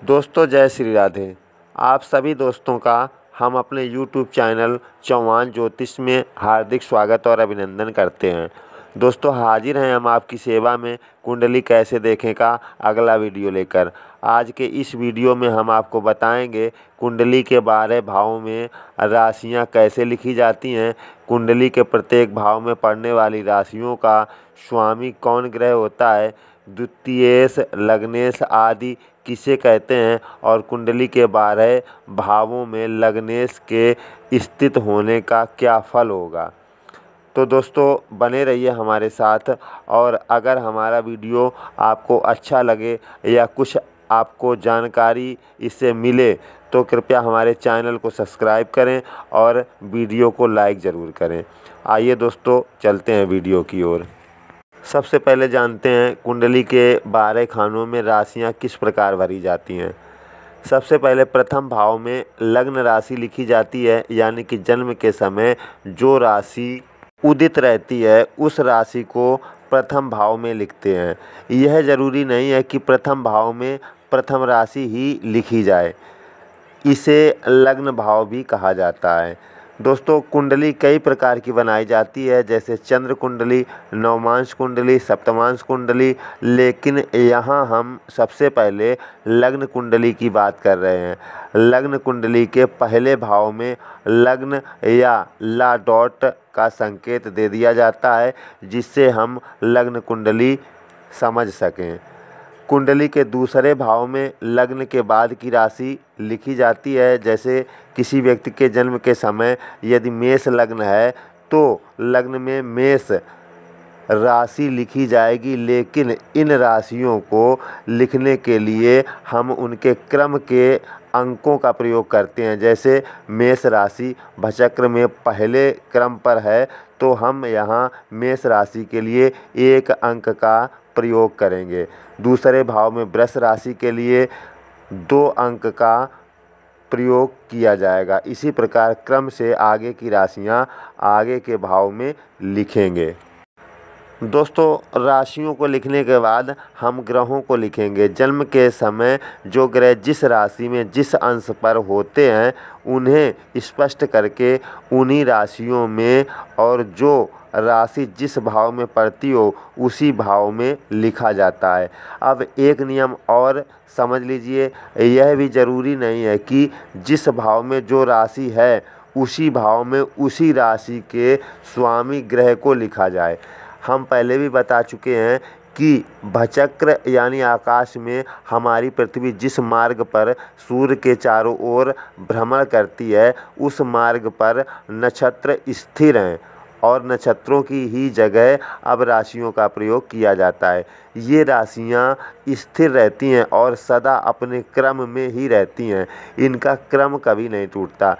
दोस्तों जय श्री राधे। आप सभी दोस्तों का हम अपने YouTube चैनल चौहान ज्योतिष में हार्दिक स्वागत और अभिनंदन करते हैं। दोस्तों हाजिर हैं हम आपकी सेवा में कुंडली कैसे देखें का अगला वीडियो लेकर। आज के इस वीडियो में हम आपको बताएंगे कुंडली के 12 भावों में राशियां कैसे लिखी जाती हैं, कुंडली के प्रत्येक भाव में पड़ने वाली राशियों का स्वामी कौन ग्रह होता है, द्वितीयेश, लग्नेश आदि किसे कहते हैं और कुंडली के 12 भावों में लग्नेश के स्थित होने का क्या फल होगा। तो दोस्तों बने रहिए हमारे साथ, और अगर हमारा वीडियो आपको अच्छा लगे या कुछ आपको जानकारी इससे मिले तो कृपया हमारे चैनल को सब्सक्राइब करें और वीडियो को लाइक ज़रूर करें। आइए दोस्तों चलते हैं वीडियो की ओर। सबसे पहले जानते हैं कुंडली के 12 खानों में राशियां किस प्रकार भरी जाती हैं। सबसे पहले प्रथम भाव में लग्न राशि लिखी जाती है, यानी कि जन्म के समय जो राशि उदित रहती है उस राशि को प्रथम भाव में लिखते हैं। यह जरूरी नहीं है कि प्रथम भाव में प्रथम राशि ही लिखी जाए, इसे लग्न भाव भी कहा जाता है। दोस्तों कुंडली कई प्रकार की बनाई जाती है, जैसे चंद्र कुंडली, नवमांश कुंडली, सप्तमांश कुंडली, लेकिन यहाँ हम सबसे पहले लग्न कुंडली की बात कर रहे हैं। लग्न कुंडली के पहले भाव में लग्न या ला डॉट का संकेत दे दिया जाता है, जिससे हम लग्न कुंडली समझ सकें। कुंडली के दूसरे भाव में लग्न के बाद की राशि लिखी जाती है, जैसे किसी व्यक्ति के जन्म के समय यदि मेष लग्न है तो लग्न में मेष राशि लिखी जाएगी, लेकिन इन राशियों को लिखने के लिए हम उनके क्रम के अंकों का प्रयोग करते हैं। जैसे मेष राशि भचक्र में पहले क्रम पर है तो हम यहाँ मेष राशि के लिए 1 अंक का प्रयोग करेंगे। दूसरे भाव में वृष राशि के लिए 2 अंक का प्रयोग किया जाएगा। इसी प्रकार क्रम से आगे की राशियां आगे के भाव में लिखेंगे। दोस्तों राशियों को लिखने के बाद हम ग्रहों को लिखेंगे। जन्म के समय जो ग्रह जिस राशि में जिस अंश पर होते हैं उन्हें स्पष्ट करके उन्हीं राशियों में और जो राशि जिस भाव में पड़ती हो उसी भाव में लिखा जाता है। अब एक नियम और समझ लीजिए, यह भी ज़रूरी नहीं है कि जिस भाव में जो राशि है उसी भाव में उसी राशि के स्वामी ग्रह को लिखा जाए। हम पहले भी बता चुके हैं कि भचक्र यानी आकाश में हमारी पृथ्वी जिस मार्ग पर सूर्य के चारों ओर भ्रमण करती है उस मार्ग पर नक्षत्र स्थिर हैं और नक्षत्रों की ही जगह अब राशियों का प्रयोग किया जाता है। ये राशियां स्थिर रहती हैं और सदा अपने क्रम में ही रहती हैं, इनका क्रम कभी नहीं टूटता।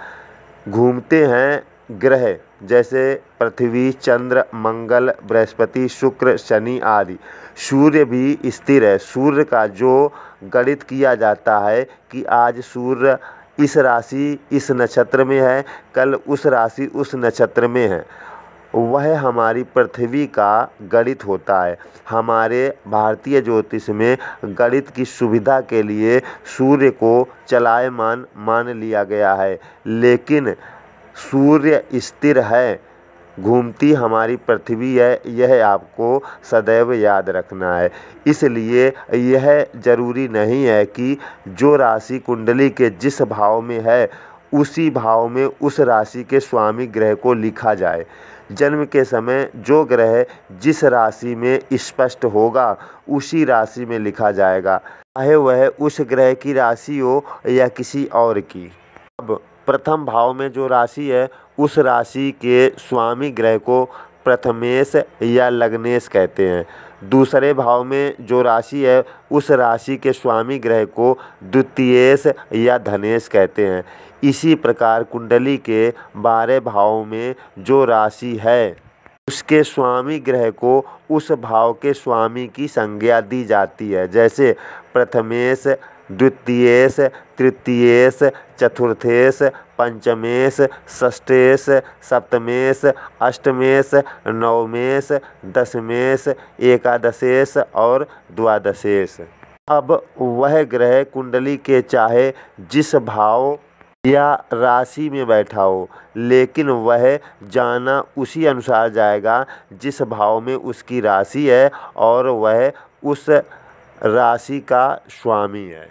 घूमते हैं ग्रह जैसे पृथ्वी, चंद्र, मंगल, बृहस्पति, शुक्र, शनि आदि। सूर्य भी स्थिर है। सूर्य का जो गणित किया जाता है कि आज सूर्य इस राशि इस नक्षत्र में है, कल उस राशि उस नक्षत्र में है, वह हमारी पृथ्वी का गणित होता है। हमारे भारतीय ज्योतिष में गणित की सुविधा के लिए सूर्य को चलायमान मान लिया गया है, लेकिन सूर्य स्थिर है, घूमती हमारी पृथ्वी है, यह आपको सदैव याद रखना है। इसलिए यह जरूरी नहीं है कि जो राशि कुंडली के जिस भाव में है उसी भाव में उस राशि के स्वामी ग्रह को लिखा जाए। जन्म के समय जो ग्रह जिस राशि में स्पष्ट होगा उसी राशि में लिखा जाएगा, चाहे वह उस ग्रह की राशि हो या किसी और की। अब प्रथम भाव में जो राशि है उस राशि के स्वामी ग्रह को प्रथमेश या लग्नेश कहते हैं। दूसरे भाव में जो राशि है उस राशि के स्वामी ग्रह को द्वितीयेश या धनेश कहते हैं। इसी प्रकार कुंडली के 12 भावों में जो राशि है उसके स्वामी ग्रह को उस भाव के स्वामी की संज्ञा दी जाती है। जैसे प्रथमेश, द्वितीयेश, तृतीयेश, चतुर्थेश, पंचमेश, षष्ठेश, सप्तमेश, अष्टमेश, नवमेश, दशमेश, एकादशेश और द्वादशेश। अब वह ग्रह कुंडली के चाहे जिस भाव या राशि में बैठा हो, लेकिन वह जाना उसी अनुसार जाएगा जिस भाव में उसकी राशि है और वह उस राशि का स्वामी है।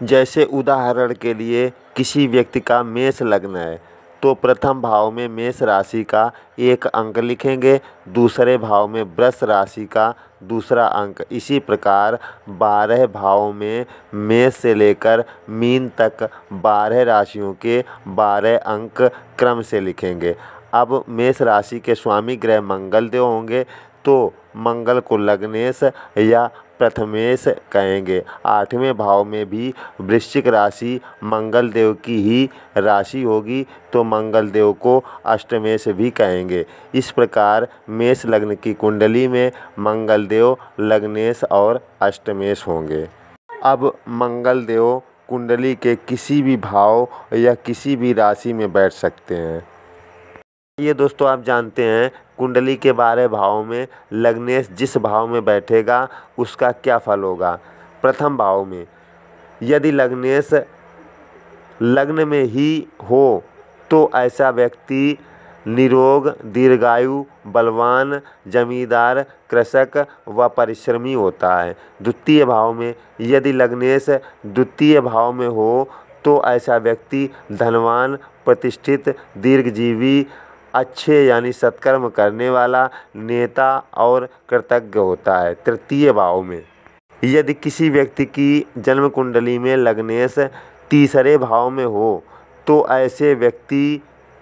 जैसे उदाहरण के लिए किसी व्यक्ति का मेष लग्न है तो प्रथम भाव में मेष राशि का 1 अंक लिखेंगे, दूसरे भाव में वृष राशि का दूसरा अंक। इसी प्रकार 12 भाव में मेष से लेकर मीन तक 12 राशियों के 12 अंक क्रम से लिखेंगे। अब मेष राशि के स्वामी ग्रह मंगल देव होंगे तो मंगल को लग्नेश या प्रथमेश कहेंगे। 8वें भाव में भी वृश्चिक राशि मंगल देव की ही राशि होगी तो मंगल देव को अष्टमेश भी कहेंगे। इस प्रकार मेष लग्न की कुंडली में मंगल देव लग्नेश और अष्टमेश होंगे। अब मंगल देव कुंडली के किसी भी भाव या किसी भी राशि में बैठ सकते हैं। ये दोस्तों आप जानते हैं कुंडली के 12 भाव में लग्नेश जिस भाव में बैठेगा उसका क्या फल होगा। प्रथम भाव में यदि लग्नेश लग्न में ही हो तो ऐसा व्यक्ति निरोग, दीर्घायु, बलवान, जमींदार, कृषक व परिश्रमी होता है। द्वितीय भाव में यदि लग्नेश द्वितीय भाव में हो तो ऐसा व्यक्ति धनवान, प्रतिष्ठित, दीर्घजीवी, अच्छे यानी सत्कर्म करने वाला, नेता और कृतज्ञ होता है। तृतीय भाव में यदि किसी व्यक्ति की जन्म कुंडली में लग्नेश तीसरे भाव में हो तो ऐसे व्यक्ति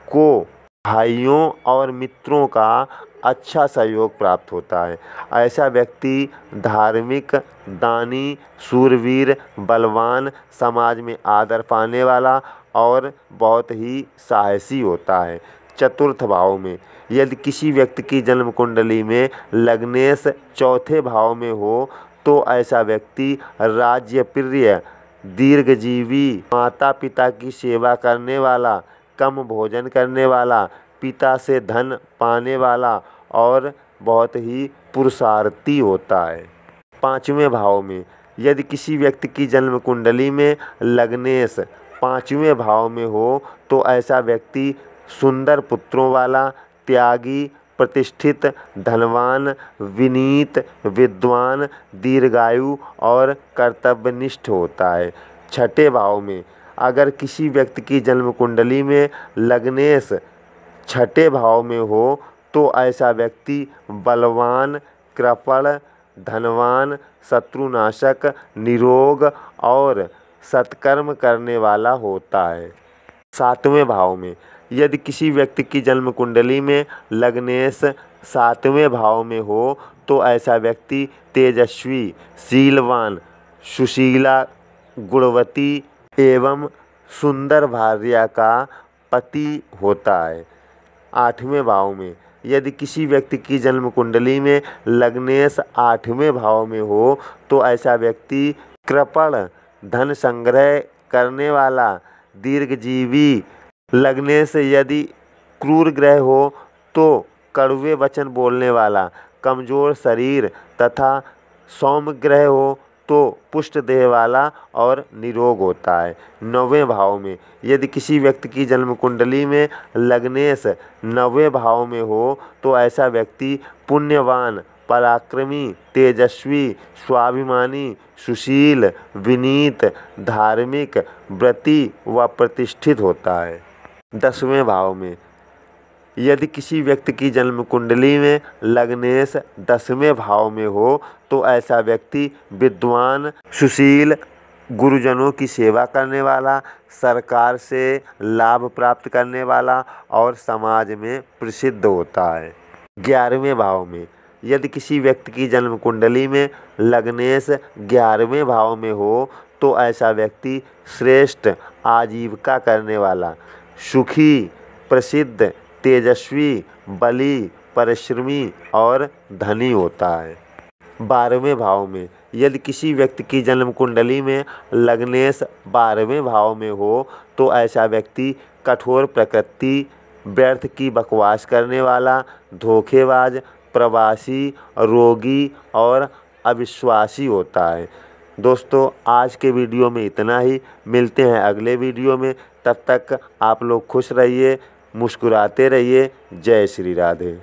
को भाइयों और मित्रों का अच्छा सहयोग प्राप्त होता है। ऐसा व्यक्ति धार्मिक, दानी, शूरवीर, बलवान, समाज में आदर पाने वाला और बहुत ही साहसी होता है। चतुर्थ भाव में यदि किसी व्यक्ति की जन्म कुंडली में लग्नेश चौथे भाव में हो तो ऐसा व्यक्ति राज्यप्रिय, दीर्घजीवी, माता पिता की सेवा करने वाला, कम भोजन करने वाला, पिता से धन पाने वाला और बहुत ही पुरुषार्थी होता है। 5वें भाव में यदि किसी व्यक्ति की जन्म कुंडली में लग्नेश 5वें भाव में हो तो ऐसा व्यक्ति सुंदर पुत्रों वाला, त्यागी, प्रतिष्ठित, धनवान, विनीत, विद्वान, दीर्घायु और कर्तव्यनिष्ठ होता है। 6ठे भाव में अगर किसी व्यक्ति की जन्म कुंडली में लग्नेश 6ठे भाव में हो तो ऐसा व्यक्ति बलवान, कृपण, धनवान, शत्रुनाशक, निरोग और सत्कर्म करने वाला होता है। 7वें भाव में यदि किसी व्यक्ति की जन्म कुंडली में लग्नेश 7वें भाव में हो तो ऐसा व्यक्ति तेजस्वी, शीलवान, सुशीला, गुणवती एवं सुंदर भार्या का पति होता है। 8वें भाव में यदि किसी व्यक्ति की जन्म कुंडली में लग्नेश 8वें भाव में हो तो ऐसा व्यक्ति कृपण, धन संग्रह करने वाला, दीर्घजीवी, लग्नेश यदि क्रूर ग्रह हो तो कड़वे वचन बोलने वाला, कमजोर शरीर तथा सौम्य ग्रह हो तो पुष्ट देह वाला और निरोग होता है। 9वें भाव में यदि किसी व्यक्ति की जन्म कुंडली में लग्नेश 9वें भाव में हो तो ऐसा व्यक्ति पुण्यवान, पराक्रमी, तेजस्वी, स्वाभिमानी, सुशील, विनीत, धार्मिक, व्रती व प्रतिष्ठित होता है। 10वें भाव में यदि किसी व्यक्ति की जन्म कुंडली में लग्नेश 10वें भाव में हो तो ऐसा व्यक्ति विद्वान, सुशील, गुरुजनों की सेवा करने वाला, सरकार से लाभ प्राप्त करने वाला और समाज में प्रसिद्ध होता है। 11वें भाव में यदि किसी व्यक्ति की जन्म कुंडली में लग्नेश 11वें भाव में हो तो ऐसा व्यक्ति श्रेष्ठ आजीविका करने वाला, सुखी, प्रसिद्ध, तेजस्वी, बली, परिश्रमी और धनी होता है। 12वें भाव में यदि किसी व्यक्ति की जन्म कुंडली में लग्नेश 12वें भाव में हो तो ऐसा व्यक्ति कठोर प्रकृति, व्यर्थ की बकवास करने वाला, धोखेबाज, प्रवासी, रोगी और अविश्वासी होता है। दोस्तों आज के वीडियो में इतना ही, मिलते हैं अगले वीडियो में। तब तक आप लोग खुश रहिए, मुस्कुराते रहिए। जय श्री राधे।